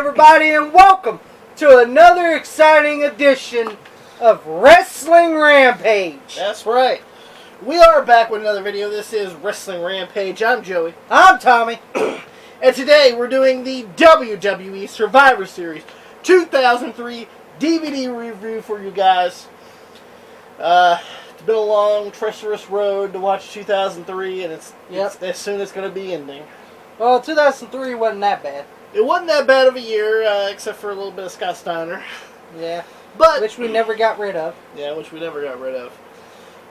everybody, and welcome to another exciting edition of Wrestling Rampage. That's right. We are back with another video. This is Wrestling Rampage. I'm Joey. I'm Tommy. And today we're doing the WWE Survivor Series 2003 DVD review for you guys. It's been a long, treacherous road to watch 2003, and it's soon it's going to be ending. Well, 2003 wasn't that bad. It wasn't that bad of a year, except for a little bit of Scott Steiner. Yeah. But which we never got rid of. Yeah, which we never got rid of.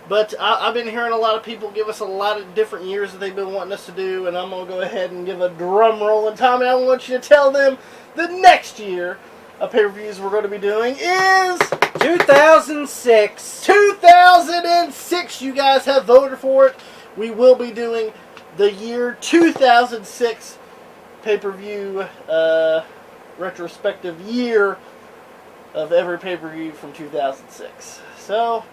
But I've been hearing a lot of people give us a lot of different years that they've been wanting us to do, and I'm going to go ahead and give a drum roll. And Tommy, I want you to tell them the next year of pay-per-views we're going to be doing is 2006. 2006. You guys have voted for it. We will be doing the year 2006 pay-per-view retrospective year of every pay-per-view from 2006. So,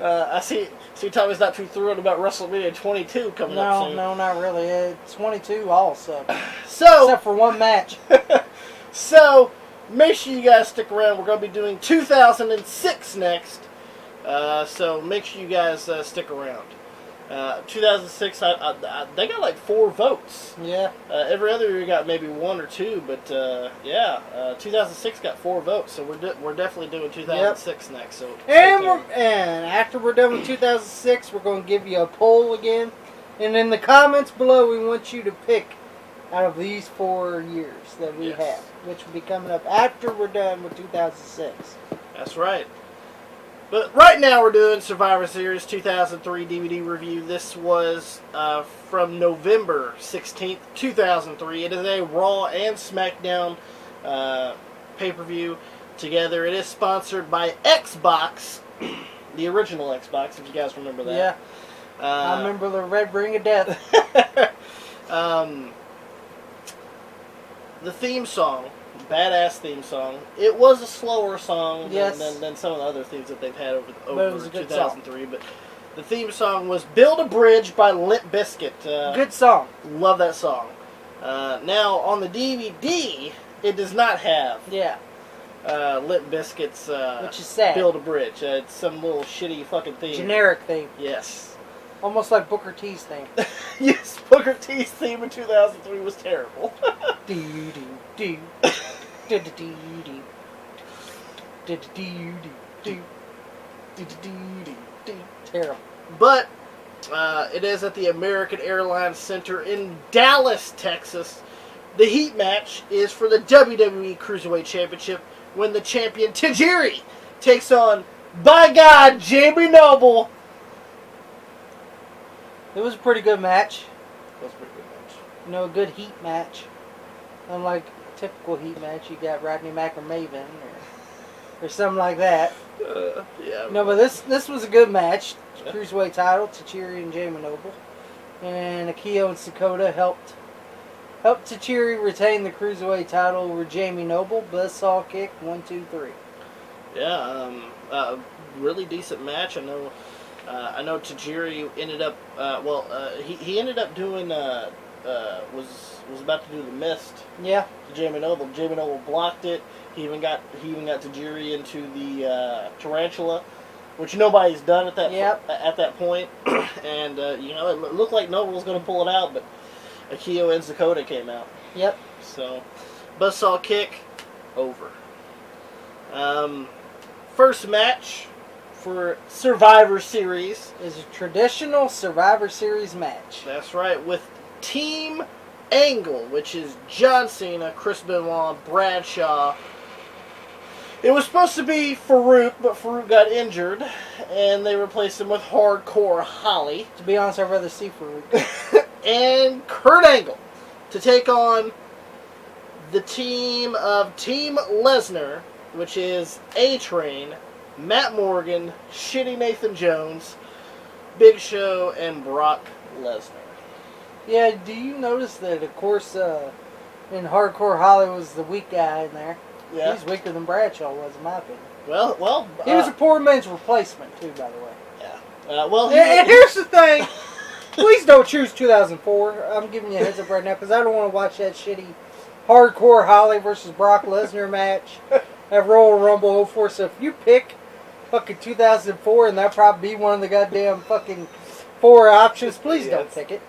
I see Tommy's not too thrilled about WrestleMania 22 coming up soon. No, not really. 22 all suck. So, except for one match. So, make sure you guys stick around. We're going to be doing 2006 next. So, make sure you guys stick around. 2006, they got like 4 votes. Yeah. Every other year got maybe 1 or 2, but 2006 got 4 votes. So we're definitely doing 2006 next. So and after we're done with 2006, we're going to give you a poll again, and in the comments below, we want you to pick out of these 4 years that we have, which will be coming up after we're done with 2006. That's right. But right now we're doing Survivor Series 2003 DVD review. This was from November 16th, 2003. It is a Raw and SmackDown pay-per-view together. It is sponsored by Xbox, the original Xbox, if you guys remember that. Yeah. I remember the Red Ring of Death. The theme song, badass theme song. It was a slower song than some of the other themes that they've had over 2003. But the theme song was "Build a Bridge" by Limp Bizkit. Good song. Love that song. Now on the DVD, it does not have Limp Bizkit's which is sad. "Build a Bridge." It's some little shitty fucking theme. Generic theme. Yes. Almost like Booker T's theme. Yes, Booker T's theme in 2003 was terrible. Terrible. But it is at the American Airlines Center in Dallas, Texas. The heat match is for the WWE Cruiserweight Championship when the champion Tajiri takes on, by God, Jamie Noble. It was a pretty good match. It was a pretty good match. You know, a good heat match. Unlike a typical heat match, you got Rodney Mack or Maven or something like that. Yeah. No, but this was a good match. Cruiserweight title, Tajiri and Jamie Noble. And Akio and Sakota helped Tajiri retain the Cruiserweight title over Jamie Noble. Buzzsaw kick, 1, 2, 3. Yeah, really decent match. I know Tajiri ended up. He ended up doing. Was about to do the mist. Yeah. To Jamie Noble. Jamie Noble blocked it. He even got Tajiri into the tarantula, which nobody's done at that at that point. And it looked like Noble was going to pull it out, but Akio and Sakota came out. Yep. So, buzzsaw kick, over. First match for Survivor Series is a traditional Survivor Series match. That's right, with Team Angle, which is John Cena, Chris Benoit, Bradshaw. It was supposed to be Farouk, but Farouk got injured, and they replaced him with Hardcore Holly. To be honest, I'd rather see Farouk. And Kurt Angle to take on the team of Team Lesnar, which is A-Train, Matt Morgan, Shitty Nathan Jones, Big Show, and Brock Lesnar. Yeah, do you notice that, of course, in Hardcore Holly was the weak guy in there? Yeah. He's weaker than Bradshaw was, in my opinion. Well, he was a poor man's replacement, too, by the way. Yeah. And here's the thing. Please don't choose 2004. I'm giving you a heads up right now, because I don't want to watch that shitty Hardcore Holly versus Brock Lesnar match at Royal Rumble 04. So if you pick fucking 2004, and that'll probably be one of the goddamn fucking 4 options, please don't pick it.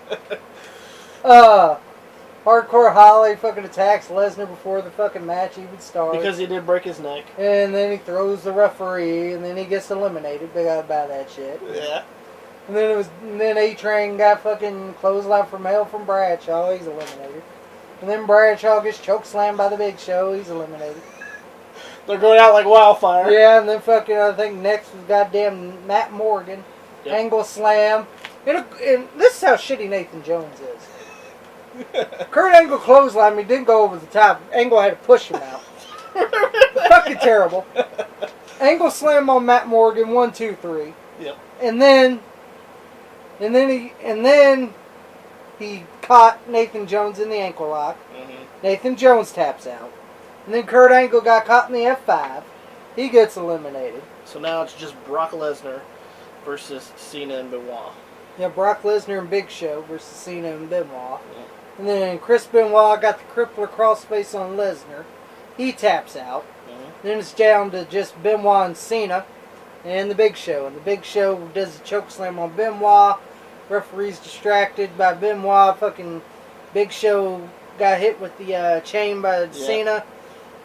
Hardcore Holly fucking attacks Lesnar before the fucking match even starts. Because he did break his neck. And then he throws the referee, and then he gets eliminated. They got about that shit. Yeah. And then A-Train got fucking clothesline from hell from Bradshaw. He's eliminated. And then Bradshaw gets chokeslammed by the Big Show. He's eliminated. They're going out like wildfire. Yeah, and then fucking, I think next was goddamn Matt Morgan. Yep. Angle slam. And this is how shitty Nathan Jones is. Kurt Angle clothesline, he didn't go over the top. Angle had to push him out. Fucking terrible. Angle slam on Matt Morgan, 1, 2, 3. Yep. And then he caught Nathan Jones in the ankle lock. Mm-hmm. Nathan Jones taps out. And then Kurt Angle got caught in the F5. He gets eliminated. So now it's just Brock Lesnar versus Cena and Benoit. Yeah, Brock Lesnar and Big Show versus Cena and Benoit. Yeah. And then Chris Benoit got the crippler crossface on Lesnar. He taps out. Mm-hmm. Then it's down to just Benoit and Cena and the Big Show. And the Big Show does a chokeslam on Benoit. Referee's distracted by Benoit. Fucking Big Show got hit with the chain by Cena.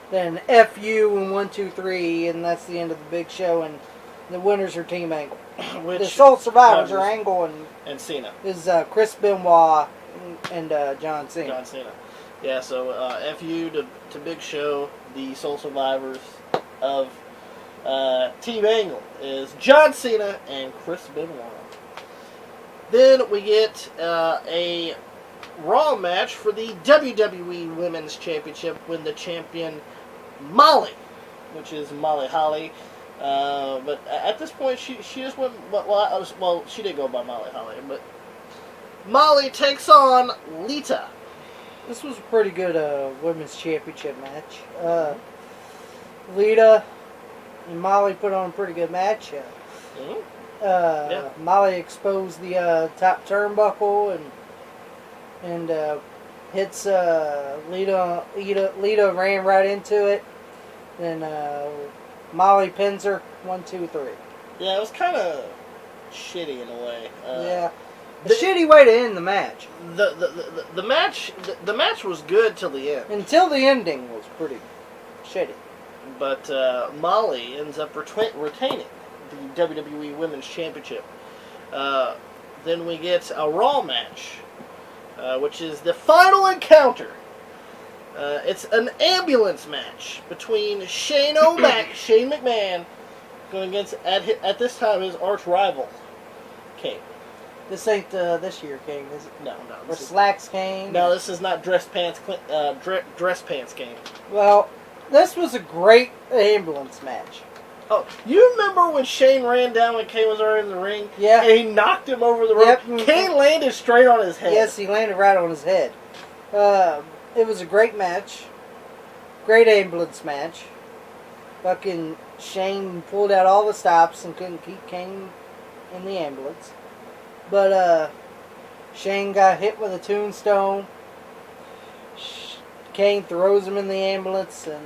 Then FU and 1, 2, 3, and that's the end of the Big Show. And the winners are Team Angle. The sole survivors are Angle and Cena. Is Chris Benoit and John Cena. John Cena. Yeah, so FU to Big Show. The sole survivors of Team Angle is John Cena and Chris Benoit. Then we get a Raw match for the WWE Women's Championship when the champion Molly, which is Molly Holly. But at this point, she just went. Well, she did go by Molly Holly, but Molly takes on Lita. This was a pretty good women's championship match. Lita and Molly put on a pretty good match. Molly exposed the top turnbuckle and hits Lita. Lita ran right into it. Then Molly pins her 1, 2, 3. Yeah, it was kind of shitty in a way. A shitty way to end the match. The match was good till the end. Until the ending was pretty shitty. But Molly ends up retaining the WWE Women's Championship. Then we get a Raw match, which is the final encounter. It's an ambulance match between Shane McMahon, going against at this time his arch rival, Kane. This ain't this year Kane, is it? No. Or Slacks Kane? No, this is not dress pants Kane. Well, this was a great ambulance match. Oh, you remember when Shane ran down when Kane was already in the ring? Yeah. And he knocked him over the rope? Yep. Kane landed straight on his head. Yes, he landed right on his head. It was a great match. Great ambulance match. Fucking Shane pulled out all the stops and couldn't keep Kane in the ambulance. But Shane got hit with a tombstone. Kane throws him in the ambulance and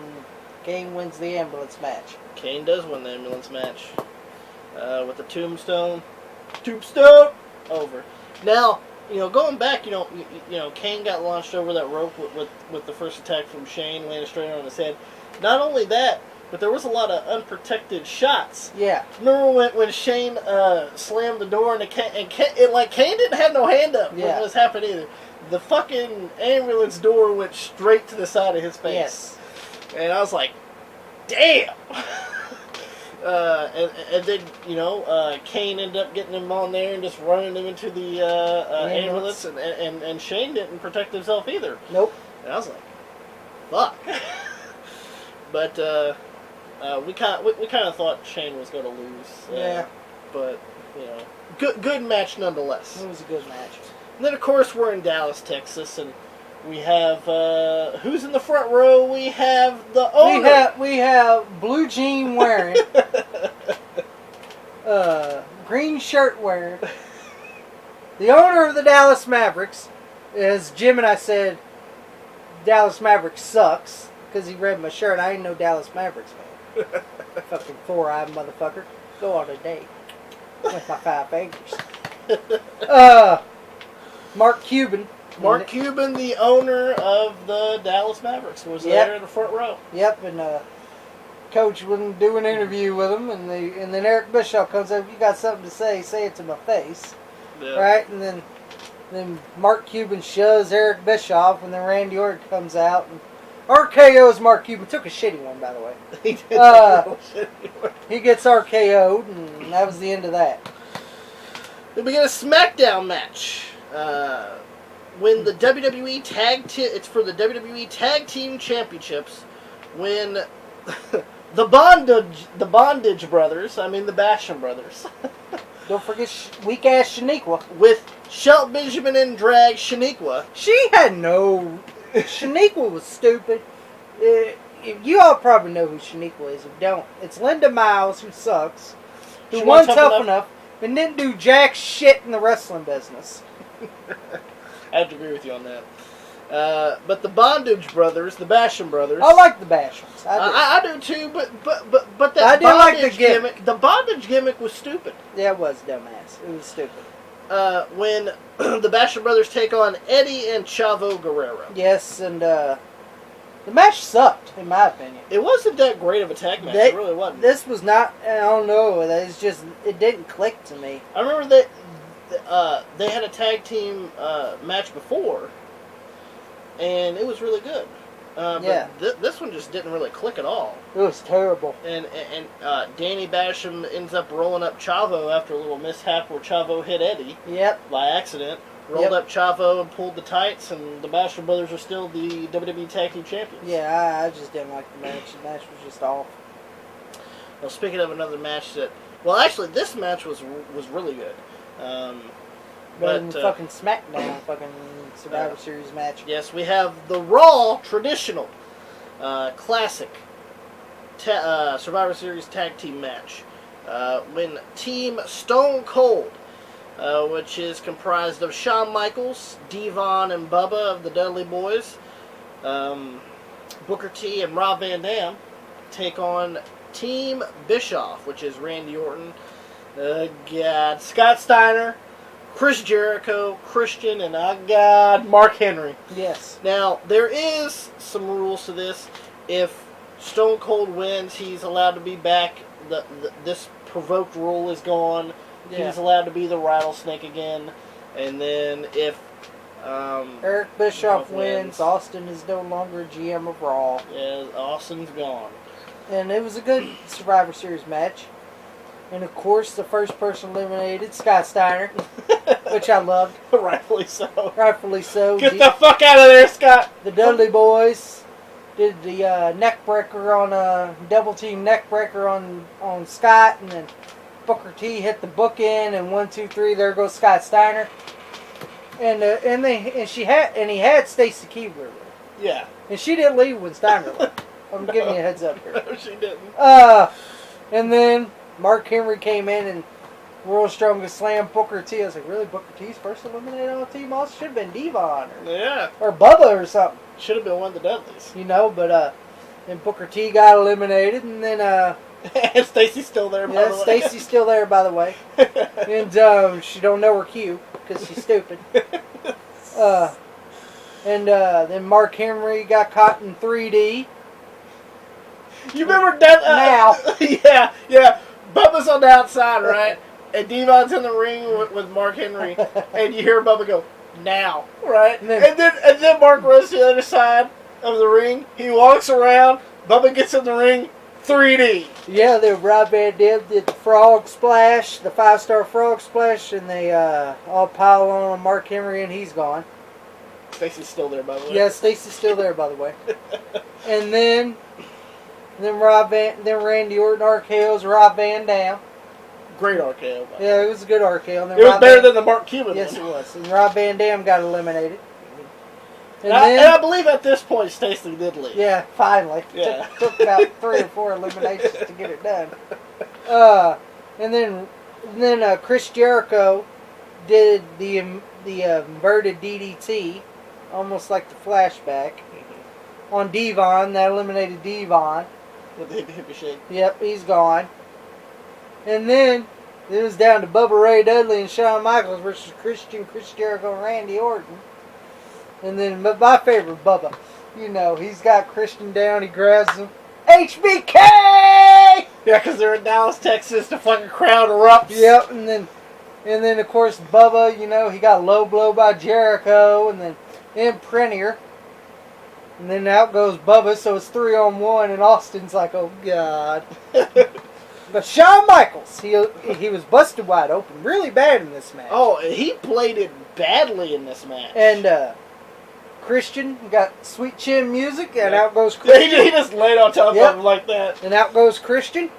Kane wins the ambulance match. Kane does win the ambulance match with the tombstone. Tombstone over. Now, going back, Kane got launched over that rope with the first attack from Shane, landed straight on his head. Not only that, but there was a lot of unprotected shots. Yeah. Remember when Shane slammed the door and Kane didn't have no hand up when it was happening either. The fucking ambulance door went straight to the side of his face. Yes. And I was like, damn. And then, Kane ended up getting him on there and just running him into the ambulance. And Shane didn't protect himself either. Nope. And I was like, fuck. But we kind of thought Shane was going to lose. Yeah. But, good match nonetheless. It was a good match. And then, of course, we're in Dallas, Texas, and we have, who's in the front row? We have the owner. We have blue jean wearing, green shirt wearing. The owner of the Dallas Mavericks, as Jim and I said, Dallas Mavericks sucks because he read my shirt. I ain't no Dallas Mavericks fan. Fucking 4-eyed motherfucker. Go on a date with my 5 fingers. Mark Cuban. Mark Cuban, the owner of the Dallas Mavericks, was there in the front row. Yep, and Coach wouldn't do an interview with him, and then Eric Bischoff comes up. You got something to say it to my face, right? And then Mark Cuban shoves Eric Bischoff, and then Randy Orton comes out and RKO's Mark Cuban. Took a shitty one, by the way. He did take a shitty one. He gets RKO'd, and that was the end of that. Then we get a SmackDown match. When the WWE it's for the WWE Tag Team Championships, when the Bondage Brothers, I mean the Basham Brothers. Don't forget weak ass Shaniqua. With Shelton Benjamin and drag Shaniqua. She had no. Shaniqua was stupid. You all probably know who Shaniqua is. If you don't, it's Linda Miles, who sucks, who won Tough Enough, and didn't do jack shit in the wrestling business. I have to agree with you on that. But the Bondage Brothers, the Basham Brothers. I like the Bashams. I do too, but that I did bondage like the gimmick. The bondage gimmick was stupid. Yeah, it was dumbass. It was stupid. When the Basham Brothers take on Eddie and Chavo Guerrero. Yes, and the match sucked, in my opinion. It wasn't that great of a tag match. It really wasn't. This was not. I don't know. It's just it didn't click to me. I remember that. They had a tag team match before, and it was really good. But this one just didn't really click at all. It was terrible. And Danny Basham ends up rolling up Chavo after a little mishap where Chavo hit Eddie. Yep. By accident. Rolled up Chavo and pulled the tights, and the Basham Brothers are still the WWE Tag Team Champions. Yeah, I just didn't like the match. The match was just off. Well, speaking of another match that... Well, actually, this match was really good. But fucking SmackDown, fucking Survivor Series match. Yes, we have the Raw traditional classic Survivor Series tag team match. When Team Stone Cold, which is comprised of Shawn Michaels, Devon, and Bubba of the Dudley Boys, Booker T and Rob Van Dam, take on Team Bischoff, which is Randy Orton, Scott Steiner, Chris Jericho, Christian, and Mark Henry. Yes. Now, there is some rules to this. If Stone Cold wins, he's allowed to be back. This provoked rule is gone. Yeah. He's allowed to be the rattlesnake again. And then if Eric Bischoff wins, Austin is no longer GM of Raw. Yeah, Austin's gone. And it was a good Survivor Series match. And of course, the first person eliminated, Scott Steiner, which I loved. Rightfully so. Rightfully so. Get the fuck out of there, Scott! The Dudley Boys did the neck breaker on a double team neck breaker on Scott, and then Booker T hit the bookend, and 1, 2, 3, there goes Scott Steiner. And he had Stacy Keibler with her. Yeah. And she didn't leave when Steiner left. I'm giving you a heads up here. No, she didn't. And then Mark Henry came in and World's Strongest Slam Booker T. I was like, really? Booker T's first eliminated on the team? Also should have been Devon or Bubba or something. Should have been one of the Dudleys. But then Booker T got eliminated, and then and Stacy's still there, by the way. Stacy's still there, by the way. And she don't know her cue because she's stupid. And then Mark Henry got caught in 3D. You remember that? Now. Yeah. Bubba's on the outside, right? And Devon's in the ring with Mark Henry. And you hear Bubba go, now, right? And then Mark runs to the other side of the ring. He walks around. Bubba gets in the ring. 3D. Yeah, the Rob Van Dam did the frog splash, the 5-star frog splash, and they all pile on Mark Henry, and he's gone. Stacy's still there, by the way. Yeah, Stacy's still there, by the way. And then Randy Orton RKO's Rob Van Dam. Great RKO. Yeah, it was a good RKO. And then it was better than the Mark Cuban. Yes, it was. And Rob Van Dam got eliminated. And I believe at this point Stacy did leave. Yeah, finally. Yeah. Took about 3 or 4 eliminations to get it done. And then Chris Jericho did the inverted DDT, almost like the flashback. on Devon. That eliminated Devon. With the hippie shake. Yep, he's gone. And then it was down to Bubba Ray Dudley and Shawn Michaels versus Christian, Chris Jericho, and Randy Orton. And then my favorite, Bubba. You know, he's got Christian down. He grabs him. HBK! Yeah, because they're in Dallas, Texas. The fucking crowd erupts. Yep, and then of course Bubba, you know, he got low blow by Jericho, and then Premier. And then out goes Bubba, so it's 3-on-1, and Austin's like, oh god. But Shawn Michaels, he was busted wide open, really bad in this match. Oh, he played it badly in this match. And Christian got sweet chin music, and out goes Christian. He just laid on top of him like that. And out goes Christian.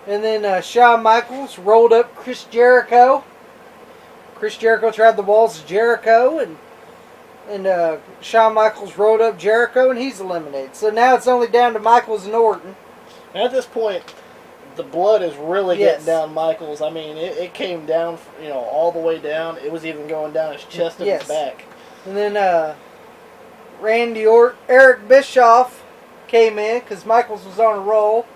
And then Shawn Michaels rolled up Chris Jericho. Chris Jericho tried the walls of Jericho, and Shawn Michaels rolled up Jericho, and he's eliminated. So now it's only down to Michaels and Orton. And at this point, the blood is really getting down Michaels. I mean, it came down, you know, all the way down. It was even going down his chest and his back. And then Eric Bischoff came in because Michaels was on a roll.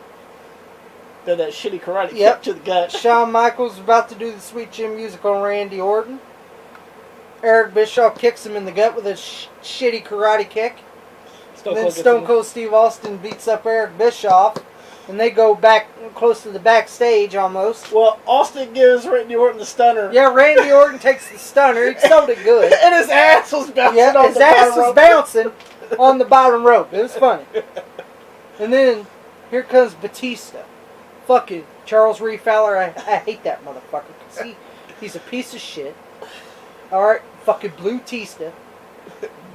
Did that shitty karate kick to the gut. Shawn Michaels was about to do the sweet chin music on Randy Orton. Eric Bischoff kicks him in the gut with a shitty karate kick. Then Stone Cold Steve Austin beats up Eric Bischoff. And they go back close to the backstage almost. Well, Austin gives Randy Orton the stunner. Yeah, Randy Orton takes the stunner. He sold it good. And his ass was bouncing on the bottom rope. His ass was bouncing on the bottom rope. It was funny. And then here comes Batista. Fucking Charles Reed Fowler. I hate that motherfucker. Because he's a piece of shit. Alright, fucking Blue Tista.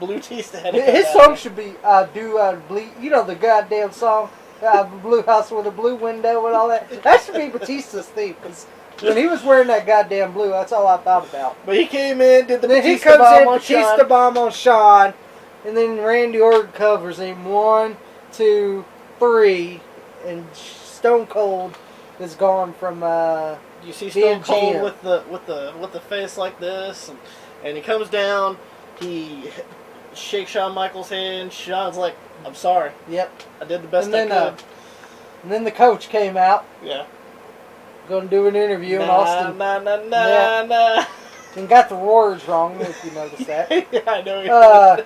Blue Tista. His song should be Bleed. You know the goddamn song? Blue House with a Blue Window and all that. That should be Batista's theme. Because when he was wearing that goddamn blue, that's all I thought about. But he came in, did the Batista bomb on Shawn. And then Randy Orton covers him. 1, 2, 3. And Stone Cold is gone from you see Stone Cold with the face like this, and he comes down, he shakes Shawn Michaels' hand. Shawn's like, I'm sorry. Yep. I did the best I could. And then the coach came out. Yeah. Going to do an interview in Austin. Nah. And got the words wrong, if you noticed that. Yeah, I know.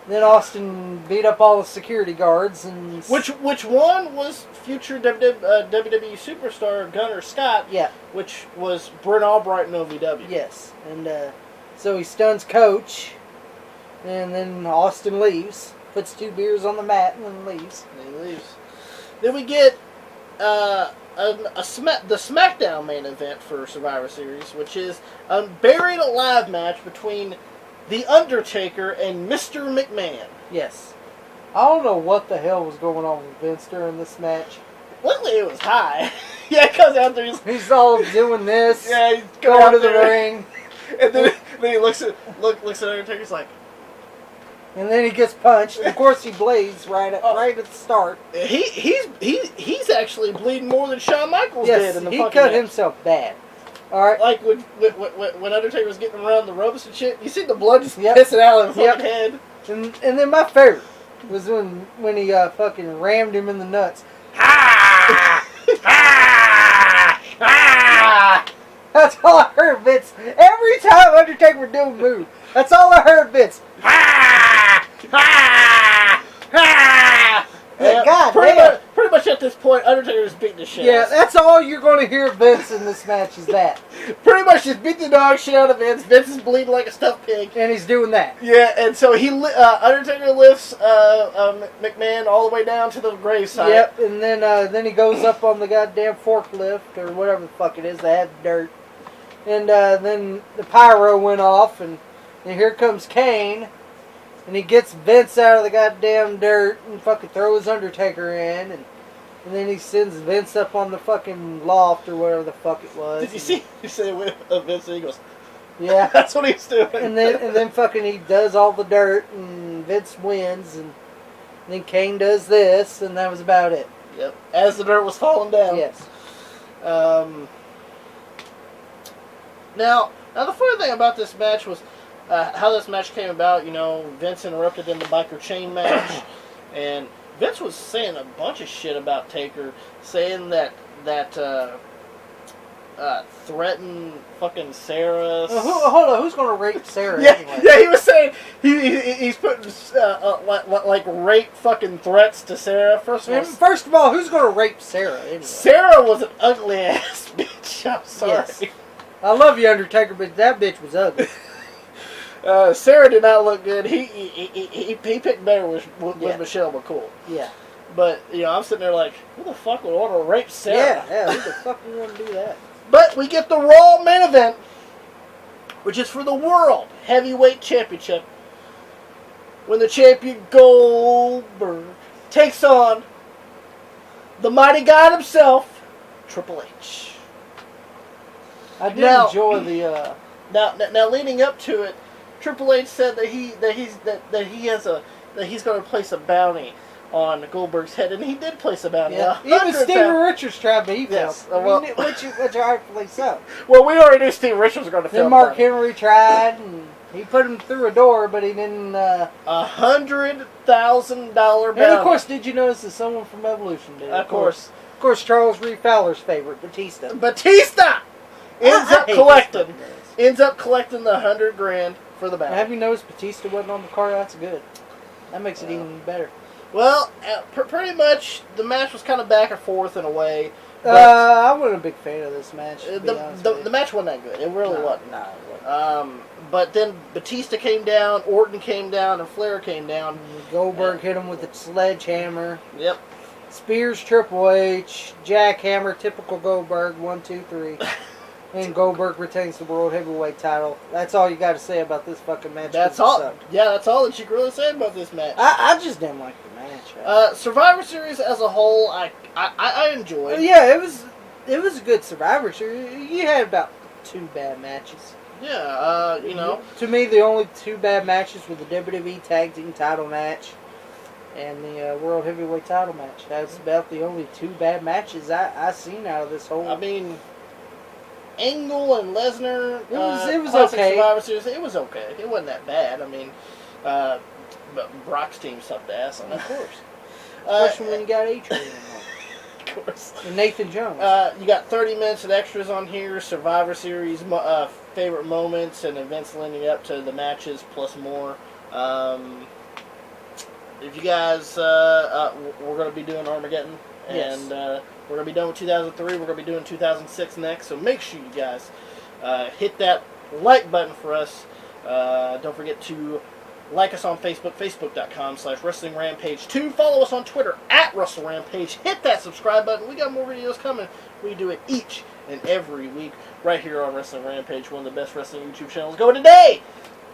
Then Austin beat up all the security guards, and which one was future WWE superstar Gunner Scott? Yeah, which was Brent Albright in OVW. Yes, and so he stuns Coach, and then Austin leaves, puts 2 beers on the mat, and then leaves. Then we get the SmackDown main event for Survivor Series, which is a Buried Alive match between The Undertaker and Mr. McMahon. Yes. I don't know what the hell was going on with Vince during this match. Luckily it was high. Yeah, because out there he's all doing this. Yeah, he's going to the ring. And then he looks at Undertaker's like. And then he gets punched. Of course he bleeds right at the start. He's actually bleeding more than Shawn Michaels did in the fucking match. He cut himself bad. Alright. Like when Undertaker was getting around the ropes and shit, you see the blood just pissing out of his fucking head. And then my favorite was when he fucking rammed him in the nuts. That's all I heard, Vince. Every time Undertaker would do a move, that's all I heard, Vince. God damn. Pretty much at this point, Undertaker's beating the shit. Yeah, that's all you're going to hear Vince in this match is that. Pretty much just beat the dog shit out of Vince. Vince is bleeding like a stuffed pig. And he's doing that. Yeah, and so Undertaker lifts McMahon all the way down to the gravesite. Yep, and then he goes up on the goddamn forklift or whatever the fuck it is. They had dirt. And then the pyro went off, and here comes Kane. And he gets Vince out of the goddamn dirt and fucking throws Undertaker in. And then he sends Vince up on the fucking loft or whatever the fuck it was. Did you see Vince and he goes, yeah. That's what he's doing. And then fucking he does all the dirt and Vince wins. And then Kane does this and that was about it. Yep. As the dirt was falling down. Yes. Now the funny thing about this match was how this match came about. You know, Vince interrupted in the biker chain match, And Vince was saying a bunch of shit about Taker, saying that threatened fucking Sarah. Hold on, who's gonna rape Sarah? Yeah, anyway? yeah. He was saying he's putting like rape fucking threats to Sarah. First of all, who's gonna rape Sarah? Anyway? Sarah was an ugly ass bitch. I'm sorry. Yes. I love you, Undertaker, but that bitch was ugly. Sarah did not look good. He picked better with Michelle McCool. Yeah. But I'm sitting there like, who the fuck would want to rape Sarah? Yeah. Who the fuck would want to do that? But we get the Raw main event, which is for the World Heavyweight Championship, when the champion Goldberg takes on the mighty God himself, Triple H. I did enjoy the. Now, leading up to it, Triple H said that he's going to place a bounty on Goldberg's head, and he did place a bounty. Yeah. Even Steven Richards tried, but he failed. Which rightfully so. Well, we already knew Steven Richards was going to fail. Then Mark Henry tried, and he put him through a door, but he didn't. $100,000 bounty. And of course, did you notice that someone from Evolution did? Of course, Charles Reed Fowler's favorite, Batista. ends up collecting the $100,000 for the bounty. Have you noticed Batista wasn't on the card? That's good. That makes it even better. Well, pretty much the match was kind of back and forth in a way. I wasn't a big fan of this match. The match wasn't that good. It really wasn't. No, it wasn't. But then Batista came down, Orton came down, and Flair came down. Goldberg hit him with a sledgehammer. Yep. Spears Triple H, jackhammer, typical Goldberg, 1, 2, 3. And Goldberg retains the World Heavyweight title. That's all you got to say about this fucking match. That's all. Yeah, that's all that you can really say about this match. I just didn't like the match. Survivor Series as a whole, I enjoyed. Yeah, it was a good Survivor Series. You had about 2 bad matches. Yeah, To me, the only 2 bad matches were the WWE Tag Team title match and the World Heavyweight title match. That's about the only 2 bad matches I seen out of this whole. I mean, Angle and Lesnar. It was okay. Survivor Series, it was okay. It wasn't that bad. I mean, but Brock's team sucked ass on it. Of course. Especially when you got A-Train in there. Of course. And Nathan Jones. You got 30 minutes of extras on here. Survivor Series favorite moments and events leading up to the matches, plus more. If you guys, we're going to be doing Armageddon. Yes. And we're going to be done with 2003. We're going to be doing 2006 next. So make sure you guys hit that like button for us. Don't forget to like us on Facebook, facebook.com/WrestlingRampage2. Follow us on Twitter @WrestleRampage. Hit that subscribe button. We got more videos coming. We do it each and every week right here on Wrestling Rampage, one of the best wrestling YouTube channels going today.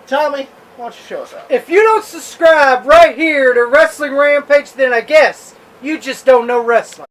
Tommy, why don't you show us out? If you don't subscribe right here to Wrestling Rampage, then I guess you just don't know wrestling.